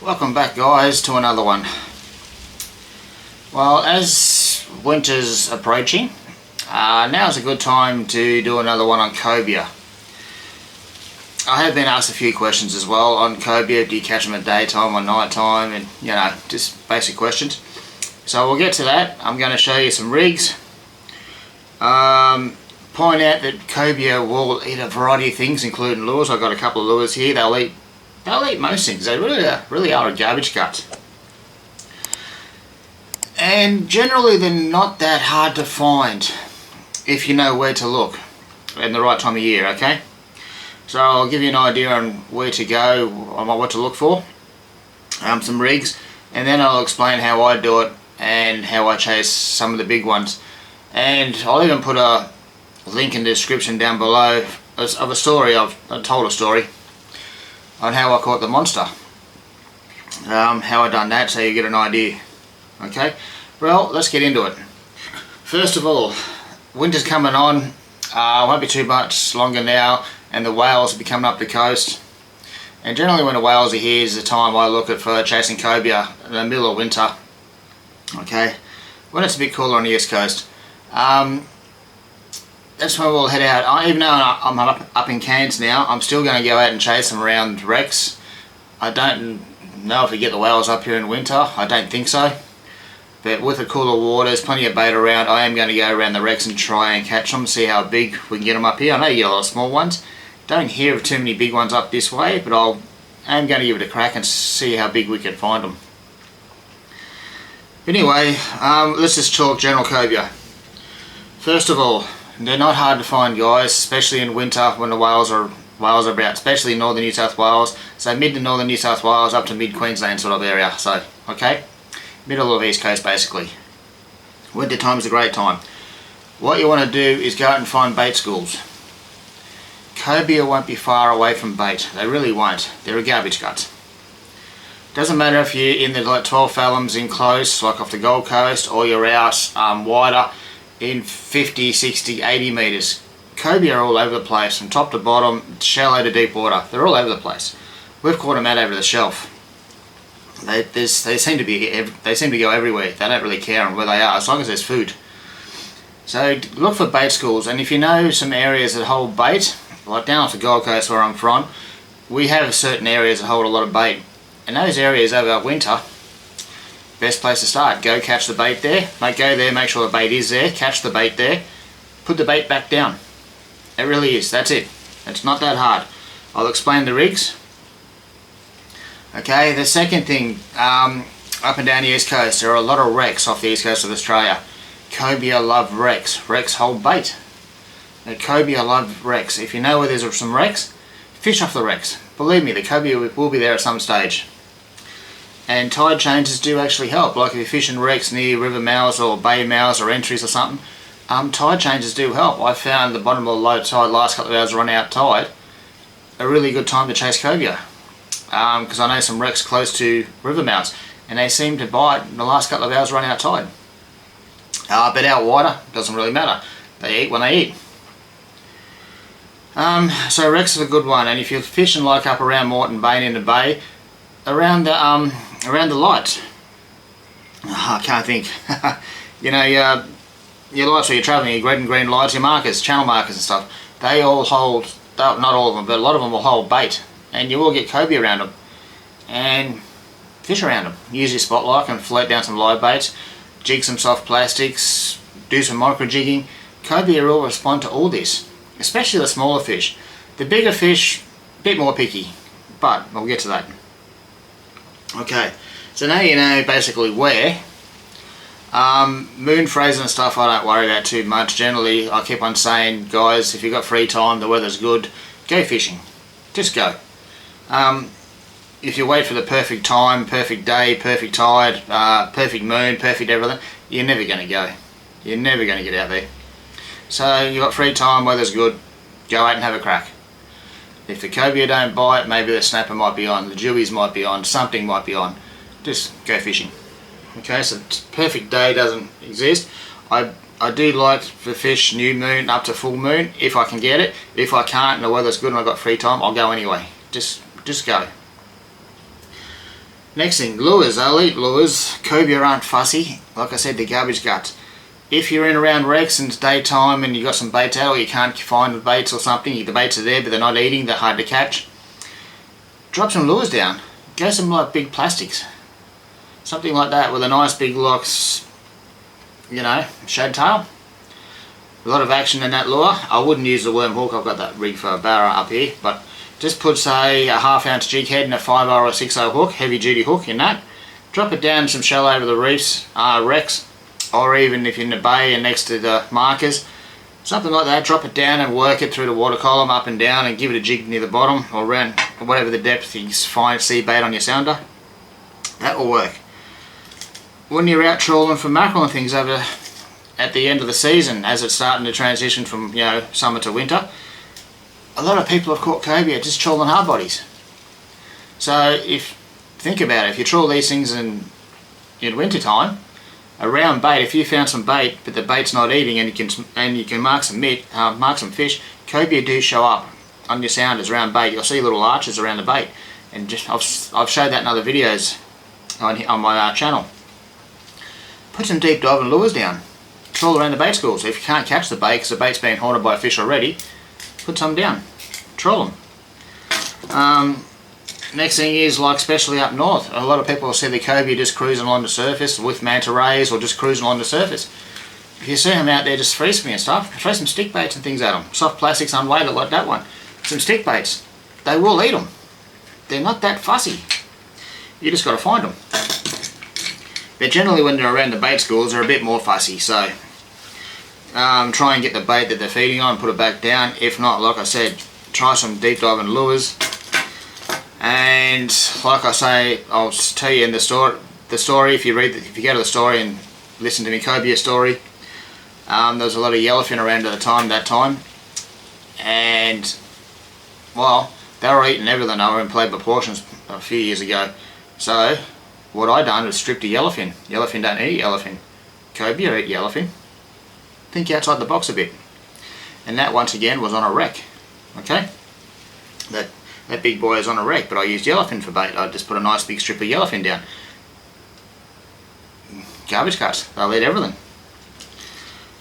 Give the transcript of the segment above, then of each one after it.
Welcome back guys to another one. Well, as winter's approaching, now's a good time to do another one on cobia. I have been asked a few questions as well on cobia. Do you catch them at daytime or night time, and you know, just basic questions. So we'll get to that. I'm going to show you some rigs. Point out that cobia will eat a variety of things, including lures. I've got a couple of lures here. They'll eat most things. They really are a garbage cut. And generally they're not that hard to find if you know where to look in the right time of year, okay? So I'll give you an idea on where to go, on what to look for, some rigs, and then I'll explain how I do it and how I chase some of the big ones. And I'll even put a link in the description down below of a story. I've told a story on how I caught the monster, how I done that, so you get an idea. Okay, well, let's get into it. First of all, winter's coming on. Won't be too much longer now, and the whales will be coming up the coast. And generally when the whales are here is the time I look at for chasing cobia in the middle of winter. Okay, when it's a bit cooler on the east coast. That's when we'll head out. Even though I'm up in Cairns now, I'm still going to go out and chase them around wrecks. I don't know if we get the whales up here in winter. I don't think so. But with the cooler waters, plenty of bait around, I am going to go around the wrecks and try and catch them, see how big we can get them up here. I know you get a lot of small ones. Don't hear of too many big ones up this way, but I am going to give it a crack and see how big we can find them. Anyway, let's just talk general cobia. First of all, they're not hard to find, guys, especially in winter when the whales are about, especially in northern New South Wales. So mid to northern New South Wales up to mid Queensland sort of area. So, okay, middle of East Coast basically. Winter time is a great time. What you want to do is go out and find bait schools. Cobia won't be far away from bait. They really won't. They're a garbage cut. Doesn't matter if you're in the like 12 fathoms in close, like off the Gold Coast, or you're out wider in 50, 60, 80 metres. Cobia are all over the place, from top to bottom, shallow to deep water. They're all over the place. We've caught them out over the shelf. They seem to go everywhere. They don't really care on where they are, as long as there's food. So look for bait schools, and if you know some areas that hold bait, like down off the Gold Coast where I'm from, we have certain areas that hold a lot of bait. And those areas over winter, best place to start. Go catch the bait there. Go there, make sure the bait is there, catch the bait there, put the bait back down. It really is, that's it. It's not that hard. I'll explain the rigs. Okay, the second thing, up and down the east coast, there are a lot of wrecks off the east coast of Australia. Cobia love wrecks. Wrecks hold bait. Now, cobia love wrecks. If you know where there's some wrecks, fish off the wrecks. Believe me, the cobia will be there at some stage. And tide changes do actually help. Like if you're fishing wrecks near river mouths or bay mouths or entries or something, tide changes do help. I found the bottom of the low tide last couple of hours run out tide a really good time to chase cobia. Because I know some wrecks close to river mouths and they seem to bite in the last couple of hours run out tide. But out wider, doesn't really matter. They eat when they eat. So wrecks is a good one, and if you're fishing like up around Moreton Bay and in the bay, around the lights. I can't think. You know, your lights where you're travelling, your red and green lights, your markers, channel markers and stuff, they all hold, not all of them, but a lot of them will hold bait, and you will get cobia around them, and fish around them. Use your spot lock and float down some live baits, jig some soft plastics, do some micro jigging. Cobia will respond to all this, especially the smaller fish. The bigger fish, a bit more picky, but we'll get to that. Okay, so now you know basically where. Moon phasing and stuff I don't worry about too much. Generally I keep on saying, guys, if you've got free time, the weather's good, go fishing. Just go. If you wait for the perfect time, perfect day, perfect tide, perfect moon, perfect everything, you're never going to go. You're never going to get out there. So you've got free time, weather's good, go out and have a crack. If the cobia don't bite, maybe the snapper might be on, the dewies might be on, something might be on. Just go fishing. Okay, so perfect day doesn't exist. I do like to fish new moon up to full moon if I can get it. If I can't and the weather's good and I've got free time, I'll go anyway. Just go. Next thing, lures. They'll eat lures. Cobia aren't fussy. Like I said, they're garbage guts. If you're in around wrecks and it's daytime and you've got some baits out or you can't find the baits or something, the baits are there but they're not eating, they're hard to catch, drop some lures down. Go some like big plastics. Something like that with a nice big you know, shad tail. A lot of action in that lure. I wouldn't use the worm hook, I've got that rig for a barra up here, but just put say a 1/2 ounce jig head and a 5 or a 6/0 hook, heavy duty hook in that. Drop it down some shallow over the reefs, wrecks, or even if you're in the bay and next to the markers, something like that. Drop it down and work it through the water column up and down and give it a jig near the bottom or around whatever the depth you find, see bait on your sounder. That will work. When you're out trawling for mackerel and things over at the end of the season, as it's starting to transition from, you know, summer to winter, a lot of people have caught cobia just trawling hard bodies. So think about it, if you trawl these things in winter time, around bait, if you found some bait but the bait's not eating and you can mark some fish, cobia do show up on your sounders around bait. You'll see little arches around the bait, and I've showed that in other videos on my channel. Put some deep diving lures down. Trawl around the bait schools. If you can't catch the bait because the bait's been haunted by a fish already, put some down. Trawl them. Next thing is, like especially up north, a lot of people will see the cobia just cruising along the surface with manta rays or just cruising along the surface. If you see them out there just free swimming and stuff, throw some stick baits and things at them. Soft plastics unweighted like that one. Some stick baits. They will eat them. They're not that fussy. You just got to find them. But generally when they're around the bait schools they're a bit more fussy, so try and get the bait that they're feeding on, put it back down. If not, like I said, try some deep diving lures. And like I say, I'll tell you in the story, if you go to the story and listen to me cobia story, there was a lot of yellowfin around at that time, and well, they were eating everything. They were in play proportions a few years ago. So what I done was stripped a yellowfin. Yellowfin don't eat yellowfin. Cobia eat yellowfin. Think outside the box a bit. And that once again was on a wreck. Okay? That big boy is on a wreck, but I used yellowfin for bait. I just put a nice big strip of yellowfin down. Garbage cuts. They'll eat everything.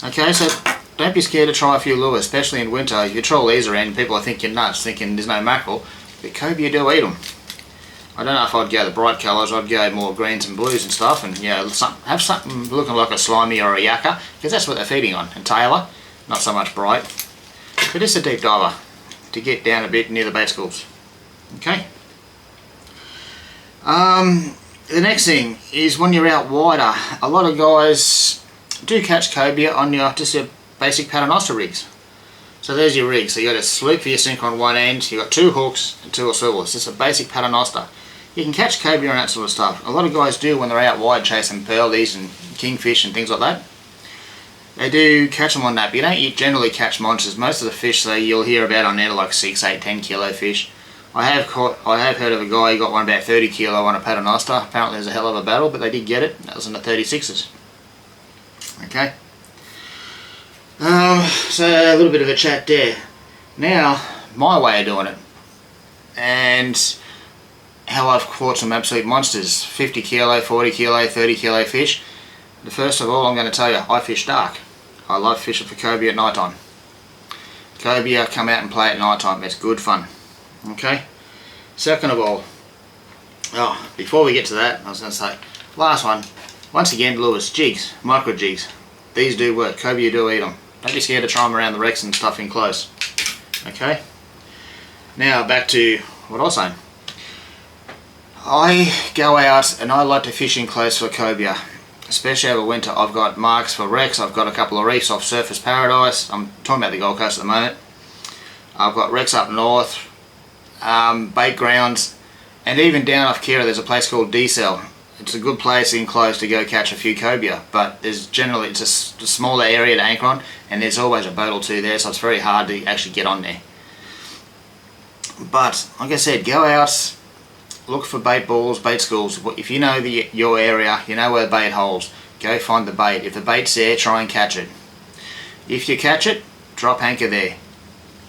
Okay, so don't be scared to try a few lures, especially in winter. If you trawl these around, people are thinking nuts, thinking there's no mackerel, but cobia do eat them. I don't know if I'd go the bright colours. I'd go more greens and blues and stuff, and have something looking like a slimy or a yakka, because that's what they're feeding on. And tailor, not so much bright, but just a deep diver to get down a bit near the bait schools. Okay. The next thing is when you're out wider, a lot of guys do catch cobia on just your basic paternoster rigs. So there's your rig. So you got a sloop for your sink on one end, you got 2 hooks and 2 swivels. It's a basic paternoster. You can catch cobia and that sort of stuff. A lot of guys do when they're out wide chasing pearlies and kingfish and things like that. They do catch them on that, but you don't generally catch monsters. Most of the fish you'll hear about on there are like 6, 8, 10 kilo fish. I have heard of a guy who got one about 30 kilo on a paternoster. Apparently there's a hell of a battle, but they did get it. That was in the 36s. Okay. So a little bit of a chat there. Now, my way of doing it, and how I've caught some absolute monsters, 50 kilo, 40 kilo, 30 kilo fish. First of all, I'm going to tell you, I fish dark. I love fishing for cobia at night time. Cobia come out and play at night time. It's good fun. Okay. Second of all, before we get to that, I was going to say, last one, once again, lures, jigs, micro jigs. These do work. Cobia do eat them. Don't be scared to try them around the wrecks and stuff in close. Okay. Now back to what I was saying. I go out and I like to fish in close for cobia, especially over winter. I've got marks for wrecks. I've got a couple of reefs off Surface Paradise. I'm talking about the Gold Coast at the moment. I've got wrecks up north, bait grounds, and even down off Kira there's a place called D-Cell. It's a good place in close to go catch a few cobia, but it's a smaller area to anchor on, and there's always a boat or two there, so it's very hard to actually get on there. But like I said, go out, look for bait balls, bait schools. If you know your area, you know where bait holes, go find the bait. If the bait's there, try and catch it. If you catch it, drop anchor there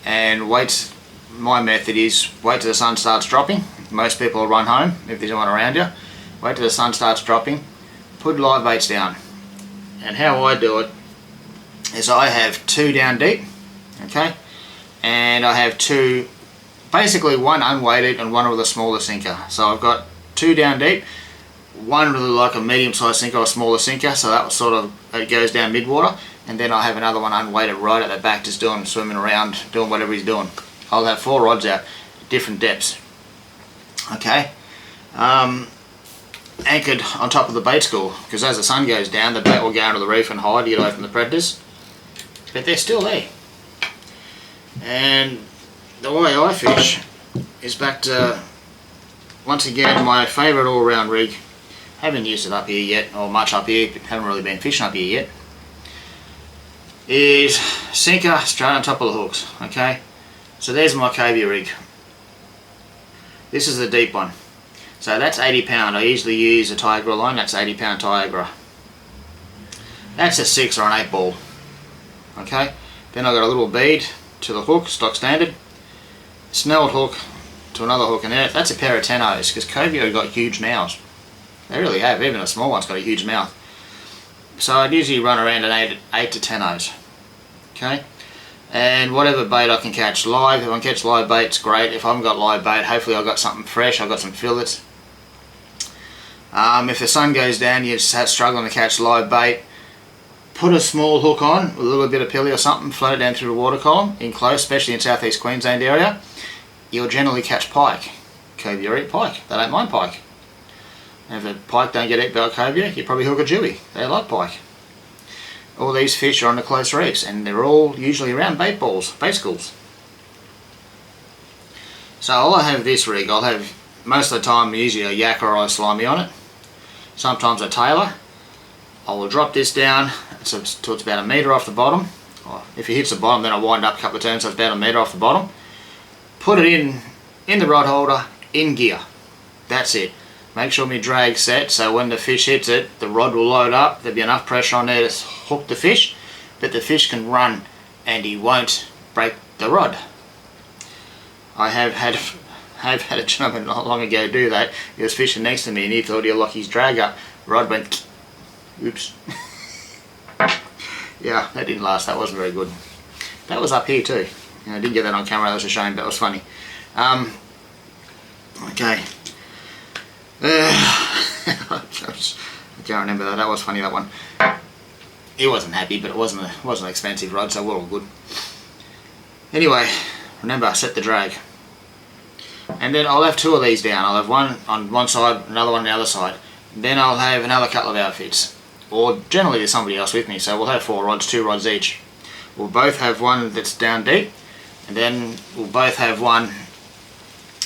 and wait. My method is wait till the sun starts dropping. Most people will run home if there's no one around you. wait till the sun starts dropping, put live baits down. And how I do it is I have 2 down deep, okay, and I have 2, basically one unweighted and one with a smaller sinker. So I've got 2 down deep, one with like a medium sized sinker or a smaller sinker, so that was sort of, it goes down mid water, and then I have another one unweighted right at the back, just swimming around, doing whatever he's doing. I'll have 4 rods out, different depths, okay, anchored on top of the bait school, because as the sun goes down the bait will go into the reef and hide to get away from the predators, but they're still there. And the way I fish is back to, once again, my favourite all-round rig. Haven't used it up here yet, or much up here, but haven't really been fishing up here yet, is sinker straight on top of the hooks, okay. So there's my Cobia rig. This is the deep one. So that's 80 pound. I usually use a Tiagra line, that's 80 pound Tiagra. That's a 6 or an 8 ball, okay. Then I've got a little bead to the hook, stock standard, snelled hook to another hook, and that's a pair of tenos, because Cobia have got huge mouths. They really have, even a small one's got a huge mouth. So I'd usually run around an 8 to tenos, okay. And whatever bait I can catch live, if I can catch live bait, it's great. If I haven't got live bait, hopefully I've got something fresh, I've got some fillets. If the sun goes down, you're struggling to catch live bait, put a small hook on, with a little bit of pilly or something, float it down through the water column, in close, especially in southeast Queensland area, you'll generally catch pike. Cobia eat pike, they don't mind pike. And if a pike don't get eaten by a cobia, you probably hook a dewey, they like pike. All these fish are on the close reefs, and they're all usually around bait balls, bait schools. So I'll have this rig, I'll have, most of the time usually a yak or a slimy on it, sometimes a tailor. I will drop this down so it's about 1 metre off the bottom. If it hits the bottom, then I wind up a couple of turns, so it's about 1 metre off the bottom. Put it in the rod holder, in gear. That's it. Make sure my drag's set, so when the fish hits it, the rod will load up, there'll be enough pressure on there to hook the fish, but the fish can run and he won't break the rod. I have had a gentleman not long ago do that. He was fishing next to me and he thought he'd lock his drag up. The rod went, oops. Yeah, that didn't last, that wasn't very good. That was up here too. I didn't get that on camera, that was a shame, that was funny. Okay. I can't remember that. That was funny, that one. He wasn't happy, but it wasn't an expensive rod, so we're all good. Anyway, remember, set the drag. And then I'll have 2 of these down. I'll have one on one side, another one on the other side. Then I'll have another couple of outfits. Or generally there's somebody else with me, so we'll have 4 rods, 2 rods each. We'll both have one that's down deep, and then we'll both have one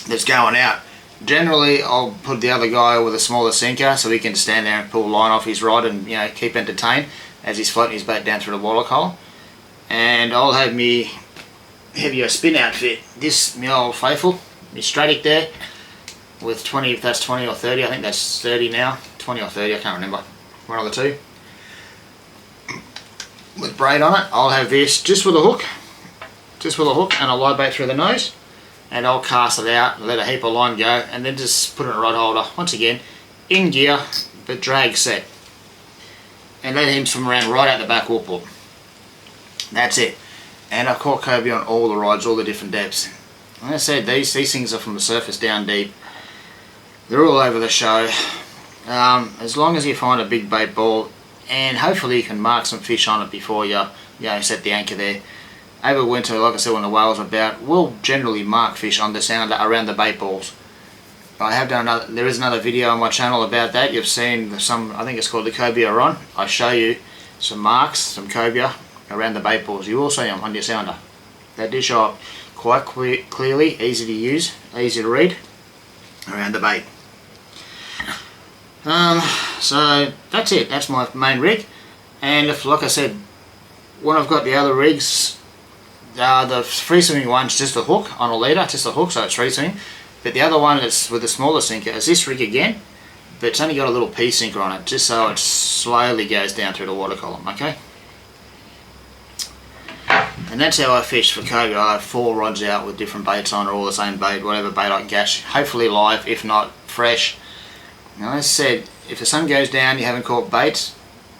that's going out. Generally I'll put the other guy with a smaller sinker so he can stand there and pull line off his rod and, you know, keep entertained as he's floating his bait down through the water column. And I'll have me heavier spin outfit. This, my old faithful, my Stratic there with 20, if that's 20 or 30, I think that's 30 now, 20 or 30, I can't remember, one of the two. With braid on it, I'll have this just with a hook, and a live bait through the nose. And I'll cast it out, let a heap of line go, and then just put it in a rod holder, once again, in gear, but drag set. And let him swim around right out the back whoop. That's it. And I've caught Cobia on all the rods, all the different depths. Like I said, these things are from the surface down deep. They're all over the show. As long as you find a big bait ball, and hopefully you can mark some fish on it before you set the anchor there. Over winter, like I said, when the whales are about, we'll generally mark fish on the sounder around the bait balls. I have done there is another video on my channel about that. You've seen some, I think it's called the Cobia Run. I show you some marks, some Cobia around the bait balls. You will see them on your sounder. They do show up quite clearly, easy to use, easy to read, around the bait. So that's it, that's my main rig. And if, like I said, when I've got the other rigs, the free swimming one's just a hook on a leader, just a hook, so it's free swimming. But the other one that's with a smaller sinker is this rig again, but it's only got a little P sinker on it, just so it slowly goes down through the water column, okay? And that's how I fish for Cobia. I have 4 rods out with different baits on, or all the same bait, whatever bait I can catch. Hopefully live, if not fresh. Now as I said, if the sun goes down you haven't caught bait,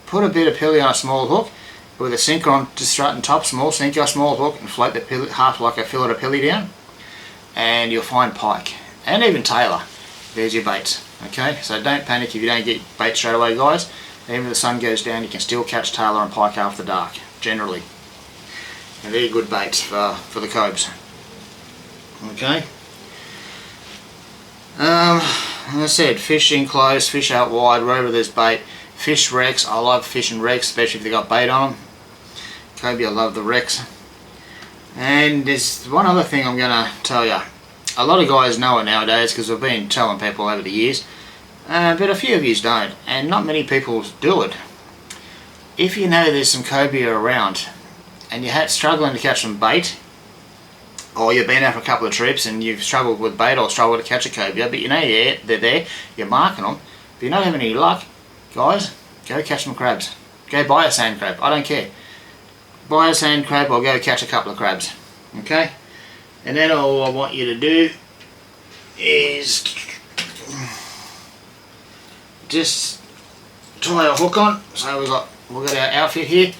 put a bit of pilly on a small hook with a sinker on, just right on top, small sinker, small hook, and float the pilly, half like a fillet of pilly down, and you'll find pike, and even tailor. There's your baits. Okay, so don't panic if you don't get bait straight away, guys. Even if the sun goes down you can still catch tailor and pike after dark, generally. And they're good baits for the cobes. Okay. As I said, fish in close, fish out wide, wherever there's bait. Fish wrecks, I love fishing wrecks, especially if they got bait on them. Cobia, I love the wrecks. And there's one other thing I'm going to tell you. A lot of guys know it nowadays because I've been telling people over the years, but a few of you don't, and not many people do it. If you know there's some cobia around and you're struggling to catch some bait, or you've been out for a couple of trips and you've struggled with bait or struggled to catch a cobia, but you know they're there, you're marking them, if you're not having any luck, guys, go catch some crabs. Go buy a sand crab, I don't care. Buy a sand crab or go catch a couple of crabs. Okay? And then all I want you to do is just tie a hook on. So we've got our outfit here.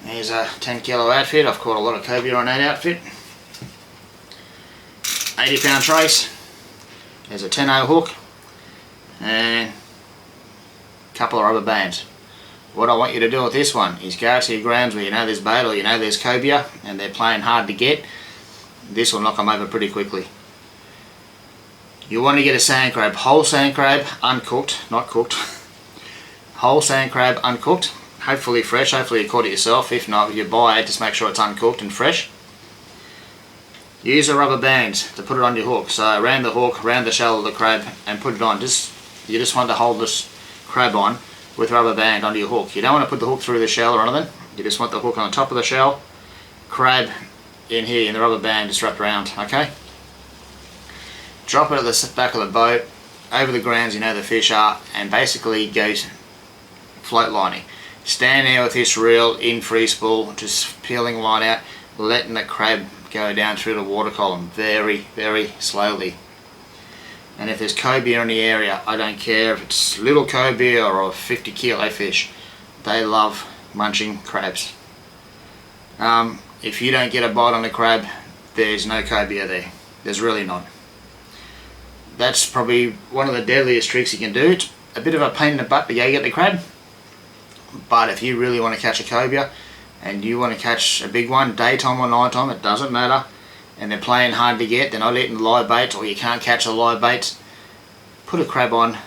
There's a 10 kilo outfit. I've caught a lot of cobia on that outfit. 80 pound trace. There's a 10-0 hook and a couple of rubber bands. What I want you to do with this one is go to your grounds where you know there's bait or you know there's cobia and they're playing hard to get. This will knock them over pretty quickly. You want to get a sand crab, whole sand crab, uncooked, not cooked. Whole sand crab, uncooked, hopefully fresh, hopefully you caught it yourself. If not, you buy it, just make sure it's uncooked and fresh. Use a rubber band to put it on your hook. So around the hook, around the shell of the crab, and put it on. You just want to hold this crab on with rubber band onto your hook. You don't want to put the hook through the shell or anything. You just want the hook on the top of the shell, crab in here in the rubber band just wrapped around. Okay? Drop it at the back of the boat, over the grounds you know the fish are, and basically go float lining. Stand there with this reel in free spool, just peeling line out, letting the crab go down through the water column very, very slowly. And if there's cobia in the area, I don't care if it's little cobia or a 50 kilo fish, they love munching crabs. If you don't get a bite on the crab, there's no cobia there. There's really not. That's probably one of the deadliest tricks you can do. It's a bit of a pain in the butt to go get the crab, but if you really want to catch a cobia and you want to catch a big one, daytime or nighttime, it doesn't matter, and they're playing hard to get, they're not eating live baits or you can't catch a live bait, put a crab on,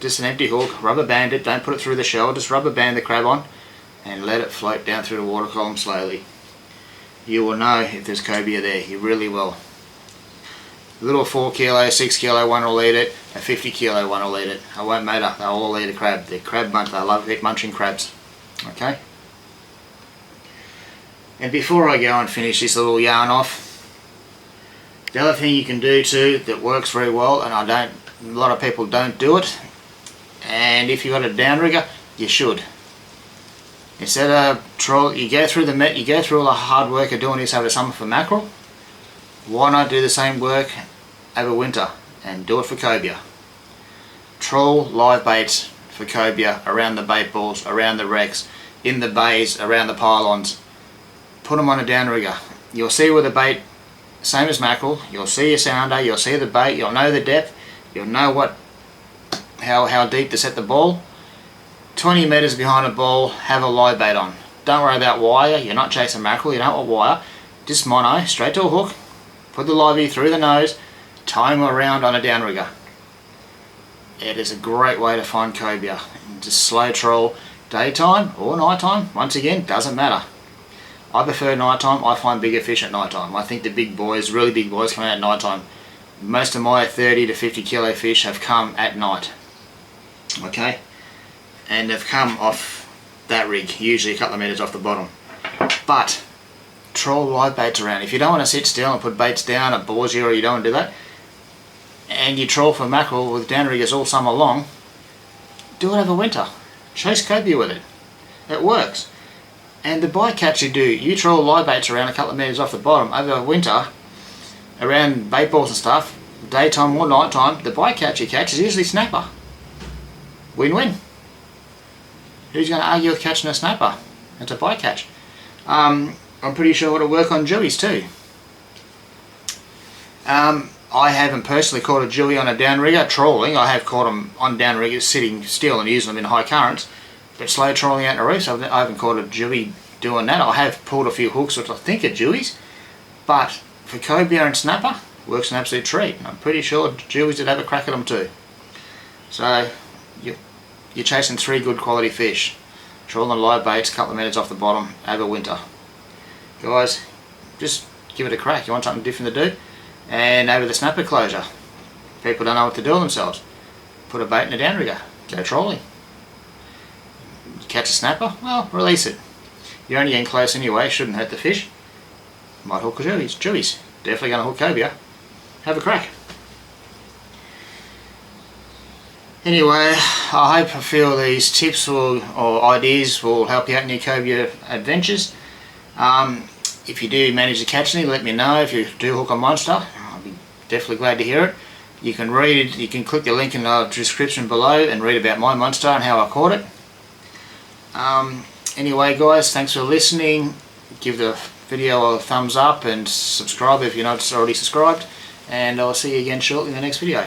just an empty hook, rubber band it, don't put it through the shell, just rubber band the crab on and let it float down through the water column slowly. You will know if there's cobia there, you really will. A little 4 kilo, 6 kilo one will eat it, a 50 kilo one will eat it. It won't matter, they'll all eat a crab. They're crab munch, they love munching crabs. Okay? And before I go and finish this little yarn off, the other thing you can do too that works very well, and a lot of people don't do it, and if you've got a downrigger, you should. Instead of trawl, you go through all the hard work of doing this over summer for mackerel. Why not do the same work over winter and do it for cobia? Trawl live baits for cobia around the bait balls, around the wrecks, in the bays, around the pylons. Put them on a downrigger. You'll see where the bait, same as mackerel, you'll see your sounder, you'll see the bait, you'll know the depth, you'll know how deep to set the ball. 20 metres behind the ball, have a live bait on. Don't worry about wire, you're not chasing mackerel, you don't want wire. Just mono, straight to a hook, put the livey through the nose, tie them around on a downrigger. It is a great way to find cobia. Just slow trawl, daytime or nighttime, once again, doesn't matter. I prefer nighttime, I find bigger fish at nighttime. I think the big boys, really big boys, come out at nighttime. Most of my 30 to 50 kilo fish have come at night. Okay? And they've come off that rig, usually a couple of metres off the bottom. But trawl live baits around. If you don't want to sit still and put baits down, it bores you or you don't want to do that, and you trawl for mackerel with downriggers all summer long, do it over winter. Chase cobia with it. It works. And the bycatch you trawl live baits around a couple of metres off the bottom over winter, around bait balls and stuff, daytime or nighttime, the bycatch you catch is usually snapper. Win-win. Who's going to argue with catching a snapper? It's a bycatch. I'm pretty sure it'll work on jewies too. I haven't personally caught a jewie on a downrigger trawling. I have caught them on downriggers sitting still and using them in high currents, but slow trawling out the reefs, I haven't caught a jewie doing that. I have pulled a few hooks which I think are jewies, but for cobia and snapper, works an absolute treat. I'm pretty sure jewies would have a crack at them too. So you're chasing 3 good quality fish, trawling live baits, a couple of metres off the bottom over winter. Guys, just give it a crack. You want something different to do? And over the snapper closure, people don't know what to do with themselves. Put a bait in a downrigger, go trawling. Catch a snapper, well, release it. You're only getting close anyway, shouldn't hurt the fish. Might hook jewies. Definitely going to hook cobia. Have a crack. Anyway, I feel these tips or ideas will help you out in your cobia adventures. If you do manage to catch any, let me know. If you do hook a monster, I'll be definitely glad to hear it. You can read, you can click the link in the description below and read about my monster and how I caught it. Anyway guys, thanks for listening. Give the video a thumbs up and subscribe if you're not already subscribed, and I'll see you again shortly in the next video.